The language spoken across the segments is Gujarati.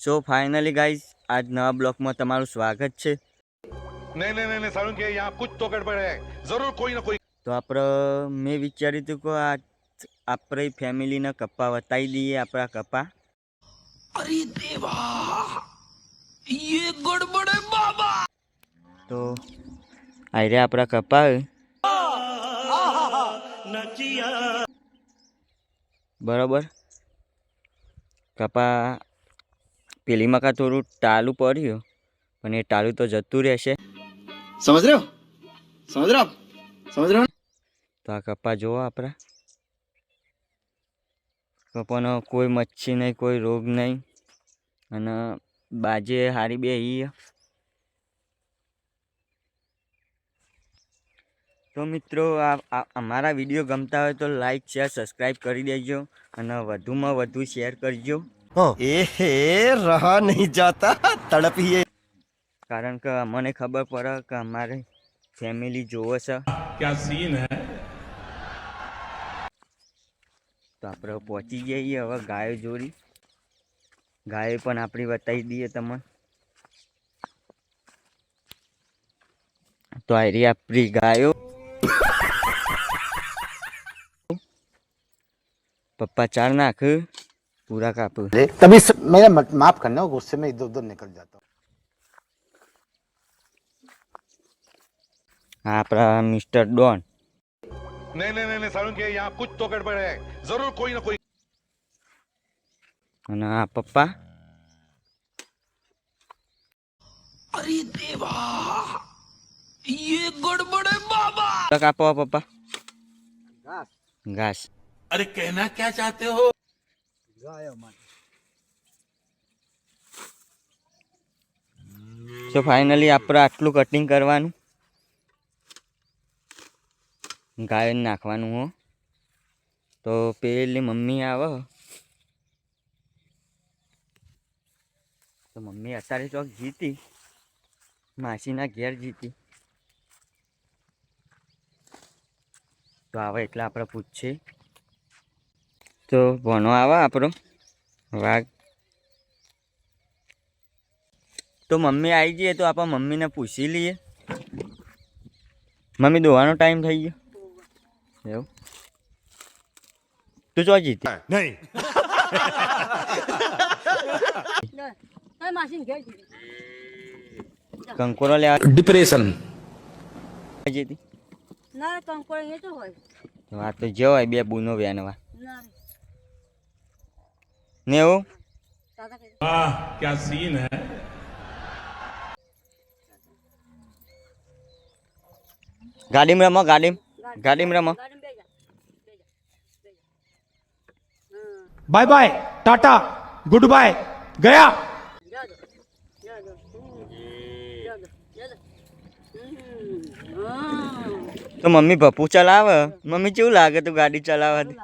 સો ફાઇનલી ગાઈઝ आज नवा ब्लॉग में तमाરું स्वागत છે। नहीं सारुण के यहाँ कुछ तो गड़बड़ है, जरूर कोई ना कोई। तो આપણે મેં વિચાર્યું હતું કે આપણે ફેમિલીને કપ્પા વતાવી દઈએ આપણા કપ્પા। अरे देवा ये गड़बड़ है बाबा। તો આયરે આપણા કપ્પા બરાબર કપા પેલી મકા થોડું ટાલું પડ્યું પણ એ ટાલું તો જતું રહેશે। समझ रहे हो તો આ કપા જુઓ આપણા કપાનો કોઈ મચ્છી નહીં, કોઈ રોગ નહીં અને બાજે હારી બેહી। તો મિત્રો અમારા વિડીયો ગમતા હોય તો લાઈક શેર સબસ્ક્રાઈબ કરી દેજો અને વધુમાં વધુ શેર કરજો। रहा नहीं जाता तड़प ही है। કારણ કે અમને ખબર પડે કે અમારે ફેમિલી જોવે છે। क्या सीन है। તો આપણે પહોંચી જઈએ હવે ગાયો જોડી। ગાયો પણ આપણી બતાવી દઈએ તમને। તો આ રહી આપણી ગાયો। पप्पा चार नाख पूरा काप। तभी मेरा माफ करना, गुस्से में इधर उधर निकल जाता हूँ। आपरा मिस्टर डॉन। नहीं सारुण के यहाँ कुछ तो गड़बड़ है, जरूर कोई ना कोई। અને આ પપ્પા। अरे देवा ये गड़बड़ है बाबा। કાપો પપ્પા ઘાસ। अरे कहना क्या चाहते हो। તો ફાઇનલી આપણે આટલું કટિંગ કરવાનું, ગાયને નાખવાનું હો। તો પેલી મમ્મી આવે તો મમ્મી અત્યારે ચોક જીતી, માસીના ઘેર જીતી। તો આવે એટલે આપણે પૂછીએ। તો ભણો આવે આપણો વાઘ। તો મમ્મી આવી જઈએ તો આપણે મમ્મીને પૂછી લઈએ। મમ્મી દોવાનો ટાઈમ થઈ ગયો એવું? તું ચો જીતી? नहीं કંકોરો લેવા डिप्रेशन જીતી? ના કંકોડ એ તો હોય આ તો જવાય બે બૂનો વેનવા ના ને એવું। દાદા કે वाह क्या सीन है। ગાડીમાં રમો, ગાડીમાં રમો। ગાડીમાં બેજા bye bye tata goodbye गया। જા દો જા દો તો મમ્મી પપ્પુ ચલાવે, મમ્મી કેવું લાગે તું ગાડી ચલાવવાથી?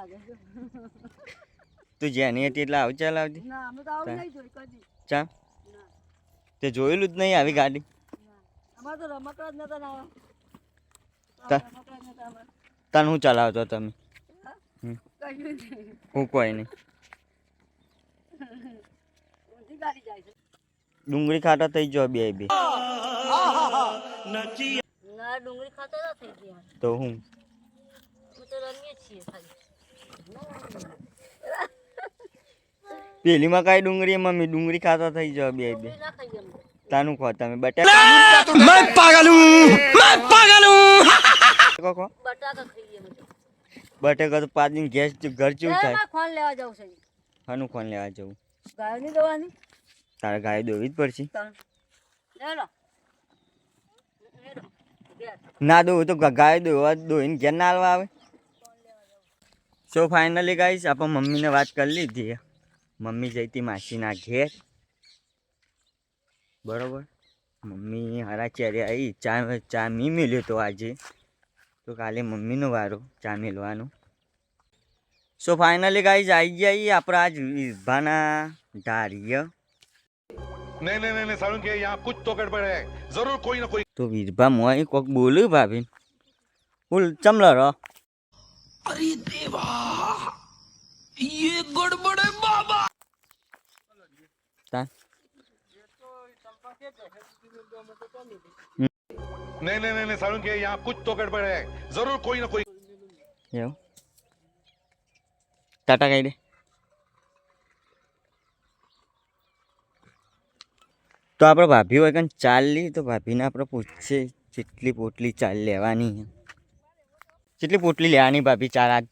તું જેની હતી એટલે આવું ચલાવતી? ના અમે તો આવું નહીં જોઈ કદી। ચા તે જોયેલું જ નહીં આવી ગાડી? અમાર તો રમકડા જ નતા ના તા- રમકડા જ નતા અમાર તને હું ચલાવતો તમે? કશું નહીં હું કોઈ નહીં। ઊંધી ગાડી જાય છે ડુંગળી ખાતા થઈ જો બે બે ના ડુંગળી ખાતો નથી ગયા તો હું હું તો રમીએ જ છીએ ખાલી પેલીમાં કાંઈ ડુંગળી મમ્મી ડુંગળી ખાતા થઈ જાવ બે બે। ડુંગળી ના ખાઈએ અમે તાનું ખો તમે બટાકા मैं पागल हूँ। બટાકા ખાઈએ અમે તો બટાકા તો પાડીને ગેસ ઘર ચેવું થાય? એમાં ખોન લેવા જવું છે હનું ખોન લેવા જવું? ગાયની દવાની તારે ગાય દોવી જ પડશે। ત્રણ લે લો ઘેર ના દોવું તો ગાય દોઈને ઘેર ના હાલવા આવે। સો ફાઇનલી ગાઈસ આપણે મમ્મીને વાત કરી લીધી। મમ્મી જઈ હતી માસીના ઘેર બરોબર। મમ્મી હારા ચેરે આવી, ચા મી મેલ્યો તો આજે, તો કાલે મમ્મીનો વારો ચા મેલવાનો। સો ફાઇનલી ગાઈસ આવી જઈએ આપણે આજ વિભાના ધારીએ। नहीं सारुण के यहाँ कुछ तो गड़बड़ है, जरूर कोई ना कोई। તો વીરભા મોય કોક બોલ્યું ભાભી બોલ ચમલો રહો। अरे देवा ये गड़बड़ है बाबा। તા नहीं नहीं नहीं नहीं, सारुण के यहाँ कुछ तो गड़बड़ है, जरूर कोई ना कोई એવું ટાટા કહી દે. તો આપણે ભાભી હોય કાંઈ ચાલ લી તો ભાભીને આપણે પૂછીએ જેટલી પોટલી ચાલ લેવાની છે. કેટલી પોટલી લેવાની ભાભી? ચાર આજ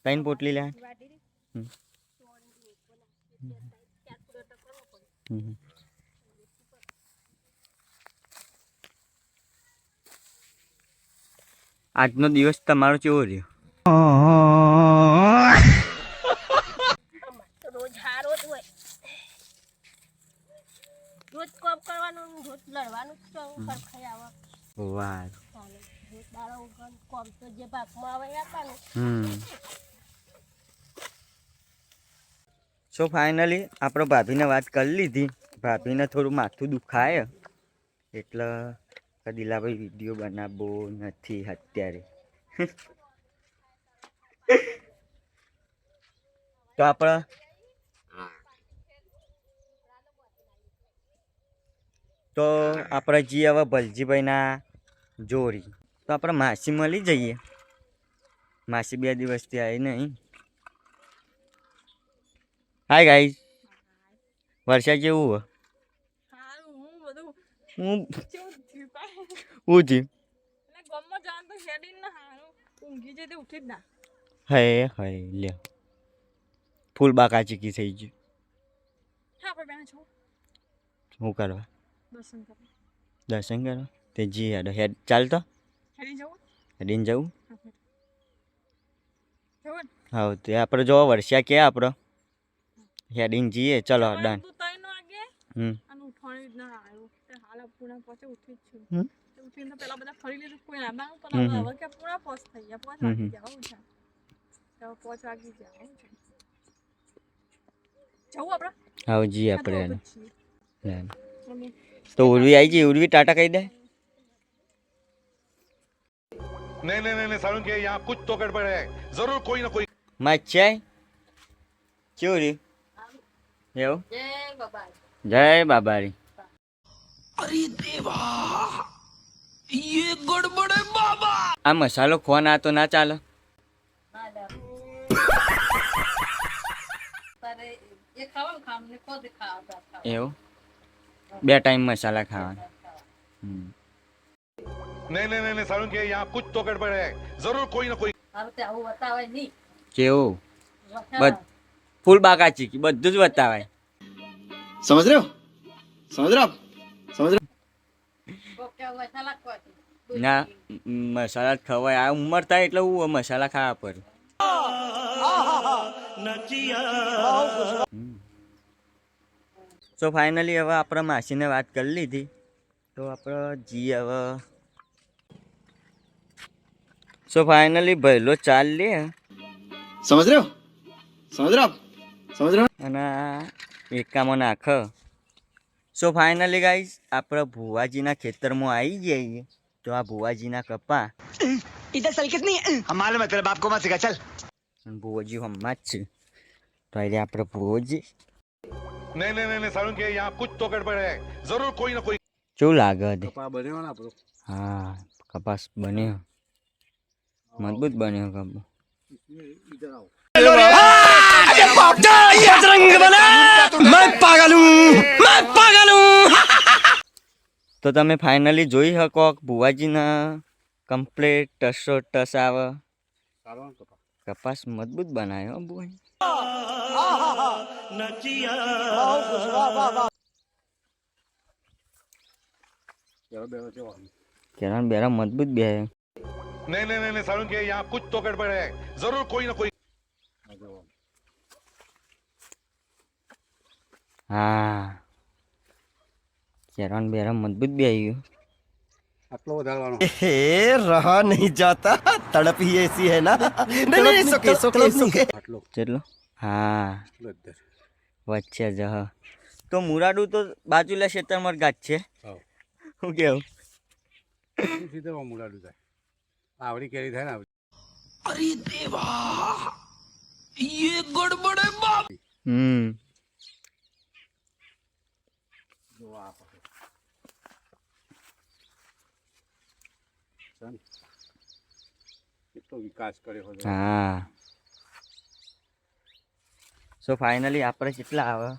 3 પોટલી લેવાની. હમ. હમ. આજનો દિવસ તમારો કેવો રહ્યો? રોજ હારો જ હોય, રોજ કામ કરવાનું, રોજ લડવાનું જ તો સરખાઈ આવે. વાહ. ચાલે રોજ દાડો ઉગન કામ તો જે ભાગમાં આવે એ આપવાનું. સો ફાઇનલી આપણે ભાભીને વાત કરી લીધી. ભાભીને થોડું માથું દુખાય એટલે દિલાભાઈ વિડીયો બનાવવો નથી અત્યારે. તો આપણે જઈએ હવે ભલજીભાઈના જોડી. તો આપણે માસી મળી જઈએ. માસી 2 દિવસથી આવી નહીં. હાય ગાઈસ, વર્ષા કેવું હો? હું થયું? હે હે લે ફૂલ બાકા ચીકી થઈ ગયું. શું કરવા? દર્શન કરવા. તે જી હેડ ચાલ તો હેડીને જવું. હા તે આપણે જો વર્ષા કે આપણે હેડીને જઈએ. ચલો ડન. હમ હા જી આપણે તો ઉર્વી આવી જઈએ. ઉર્વી ટાટા કહી દે. नहीं नहीं नहीं नहीं, सारुण के यहाँ कुछ तो गड़बड़ है, जरूर कोई ना कोई મચ્છાઈ કેવું રહ્યું? એવું જય બાબા. જય બાબારી. આ મસાલો ખોન આ તો ના ચાલે. ના લે. તારે એ ખાવાનું ખામ ને ખોદ ખાવા. એવું 2 ટાઈમ મસાલા ખાવાના. नहीं नहीं नहीं नहीं, सारुण के यहाँ कुछ तो गड़बड़ है, जरूर कोई ना कोई હવે તે આવું બતાવાય નહીં. કેવું? ફૂલ બાકા ચીકી બધું જ બતાવાય. समझ रहे हो समझ रहे हो आप समझ रहे हो કોકે મસાલા ખોતી. ના મસાલા જ ખવાય. આ ઉંમર થાય એટલે હું મસાલા ખાવા પડે. સો ફાઇનલી હવે આપણે માસીને વાત કરી લીધી. તો આપણે જી હવે સો ફાઇનલી ભયલો ચાલ લે समझ रहे हो समझ रहे हो आप समझ रहे हो અને એકામાં નાખ. સો ફાઇનલી ગાઈઝ આપણે ભુવાજીના ખેતરમાં આવી જઈએ. તો આ ભુવાજીના કપા हमारे मतलब आपको मत सिखा चल અને ભુવાજી હમણાં જ છે. તો આજે આપણે ભુવાજી नहीं नहीं नहीं नहीं, सारुण के यहाँ कुछ तो गड़बड़ है, जरूर कोई ना कोई કેવું लागे है? हाँ कपास बने मजबूत बने हो कब मैं पागल हूँ तो तमे फाइनली જોઈ શકો ભુવાજીના કમ્પ્લીટ ટસો ટસ આવે. કપાસ મજબૂત બનાવ્યો ભુવાજી. કેરણ બેરા મજબૂત બે. नहीं नहीं नहीं नहीं, सारुण के यहाँ कुछ तो गड़बड़ है, जरूर कोई ना कोई હા કેરણ બેરા મજબૂત બે આવ્યું. हे रहा नहीं जाता तड़प ही ऐसी है ना नहीं सुके सुके सुके જેટલો હા વચ્ચે જ હ. તો મુરાડું તો બાજુલા ક્ષેત્રમાં ગાજ છે. શું કેવું? आवड़ी केरी થાય ને अरे देवा ये गड़बड़ है बाप હા સો ફાઇનલી આપણે કેટલા આવે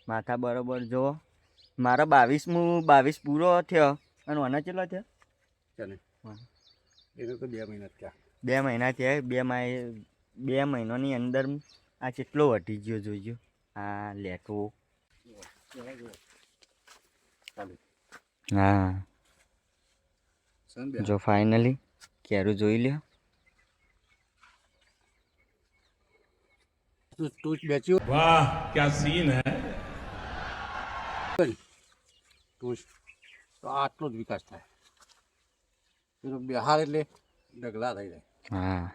માથા બરોબર જો મારા 22 પૂરો થયો અને મને કેટલો થયો 2 મહિના થયા 2 મહિનાની અંદર આ કેટલો વધી ગયો જોઈજો આ લેટવો હા જો ફાઇનલી કેરું જોઈ લ્યો वाह क्या सीन है તો આટલો જ વિકાસ થાય બિહાર એટલે ડગલા થઈ જાય હા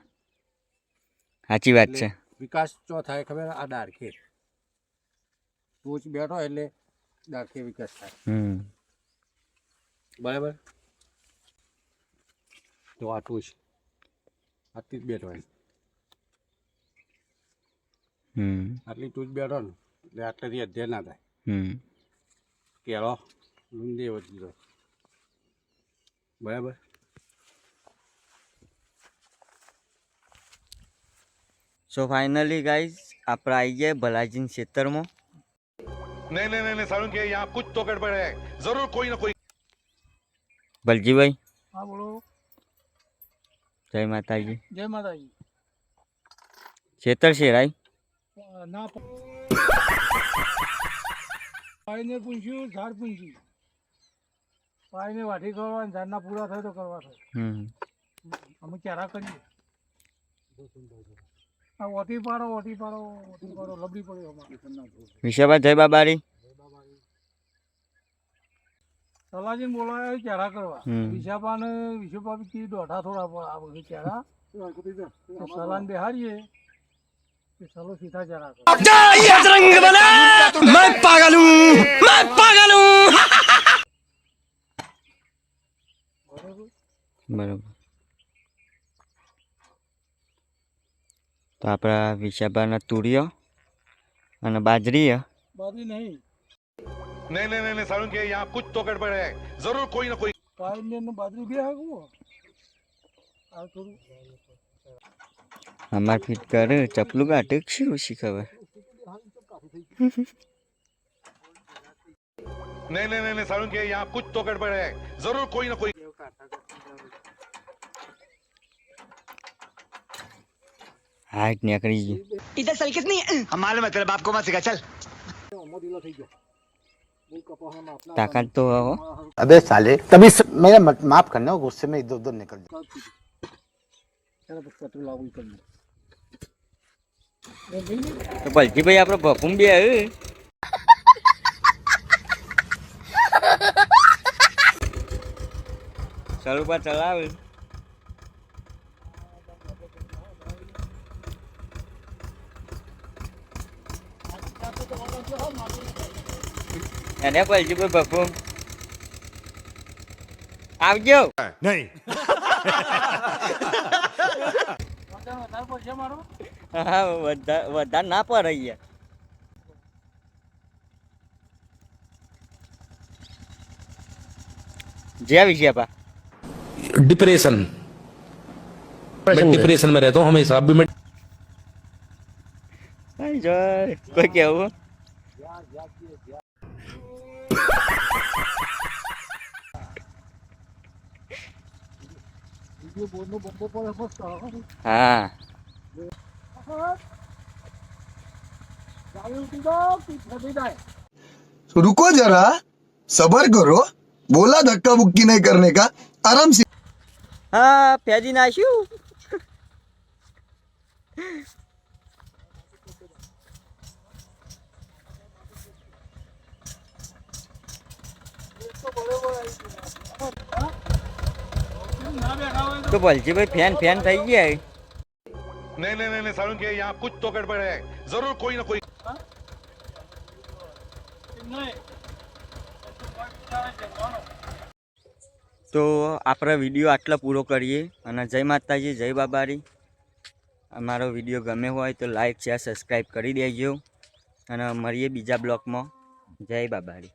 સાચી વાત છે વિકાસ ચો થાય ખબર આ ડાળખે ટોચ બેઠો એટલે ડાળખે વિકાસ થાય બરાબર તો આ ટોચ આટલી જ બેઠો હોય આટલી ટોચ બેઠો ને એટલે આટલેથી અધ્યયન ના થાય કેળો લૂંદી વધી જાય બરાબર સો ફાઇનલી ગાઈઝ આપણે આવી ગયા ભલાજીના ખેતરમાં नहीं नहीं नहीं सारुण के यहाँ कुछ तो गड़बड़ है जरूर कोई ना कोई બલજીભાઈ हाँ बोलो જય માતાજી जय माता जी ખેતર શેરાઈ ना पाईने पूछ्યું ઝાડ પૂંછ્યું પાઈને વાઢી કરવા ઝાડના પૂરા થાય તો કરવા થાય અમે ક્યારા કરીએ આ ઓટી પાડો લબડી પડ્યો અમારે વિશાબા જય બાબારી સલાજીને બોલાયા ક્યારા કરવા વિશાપાને વિશુપા બી દોઢા થોડા પર આ બધું ક્યારા સલાને બેહાડીએ चलो सीधा चला बजरंग बना मैं पागल हूँ બરોબર તો આપણા વિશાબાના તુરિયો અને બાજરી बादी नहीं नहीं नहीं नहीं सारुण के यहाँ कुछ तो गड़बड़ है जरूर कोई ना कोई पाईने ने बाजरी भी आगो आ થોડું અમાર ફીટ કર ચપલું કાઢે શું શીખવે नहीं नहीं नहीं सारुण के यहाँ कुछ तो गड़बड़ है जरूर कोई ना कोई હાઈટ નીકળી ગઈ इधर सर्कस नहीं हमारे मतलब आपको मत सिखा चल તાકાત તો હો अबे साले तभी मेरा माफ करना गुस्से में इधर उधर निकल जाए તો ભલજીભાઈ આપણે ભફુમ બે સ્વરૂપા ચલાવે એને ભલજીભાઈ ભફુમ આવજો नहीं હા વધારે ના પડે અહીંયા જ્યાં વિષયપા डिप्रेशन मैं डिप्रेशन में रहता हूँ हमेशा अभी मैं કોઈ કેવું હા रुको जरा सबर करो बोला धक्का मुक्की नहीं करने का आराम से હા ફેજી નાખ્યું તો ભલજીભાઈ ફેન થઈ ગયા नहीं नहीं नहीं सारुण के यहाँ कुछ तो गड़बड़ है जरूर कोई ना कोई તો આપણે વિડીયો આટલો પૂરો કરીએ અને જય માતાજી જય બાબારી અમારો વિડીયો ગમે હોય તો લાઈક શેર સબસ્ક્રાઈબ કરી દેજો અને મળીએ બીજા બ્લોગમાં જય બાબારી